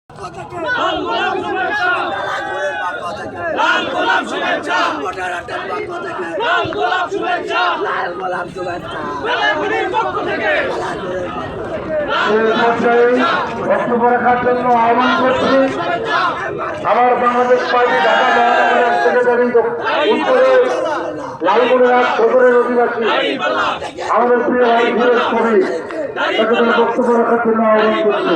লাল গোলাপ শুভেচ্ছা, লাল গোলাপ শুভেচ্ছা, লাল গোলাপ শুভেচ্ছা, লাল গোলাপ শুভেচ্ছা, বেলাগুড়ির পক্ষ থেকে বক্তব্য রাখার জন্য আহ্বান করছি আমার বাংলাদেশ পার্টি ঢাকা মহানগরের সেক্রেটারি উত্তরে লালগোলাপ সদরের অধিবাসী আমাদের প্রিয় ভাই ধীরেশ কবি তাকে বক্তব্য রাখার জন্য আহ্বান করছি।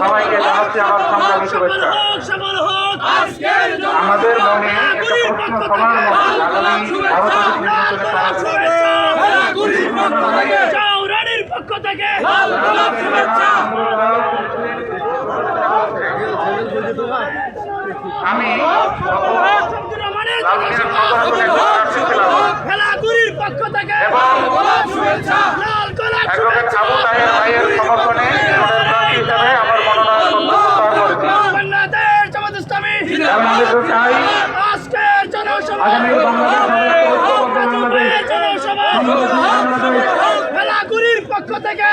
সবাইকে জানাচ্ছি আমার সংগ্রামী শুভেচ্ছা। আমাদের মনে একটা প্রশ্ন সমান পক্ষ থেকে আমি বেলাগুড়ির পক্ষ থেকে আবু তাহের ভাইয়ের সমর্থনে হিসাবে আমার মনোনয়ন করেছি। বাংলাদেশ জামাত ইসলামী চাই আজকের জনসভা বেলাগুড়ির পক্ষ থেকে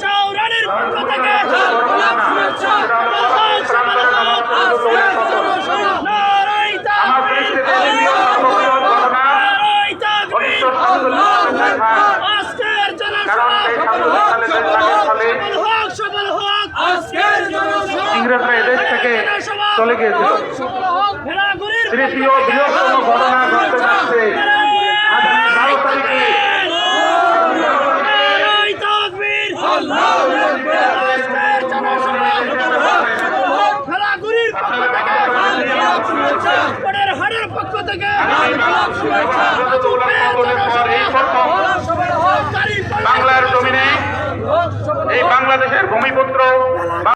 চৌরানির পক্ষ থেকে আজকের ইংরেজরা এদেশ থেকে চলে গিয়েছিল। তৃতীয় বৃহত্তম ঘটনা ঘটতে যাচ্ছে আগামী 12 তারিখে হাটের পক্ষ থেকে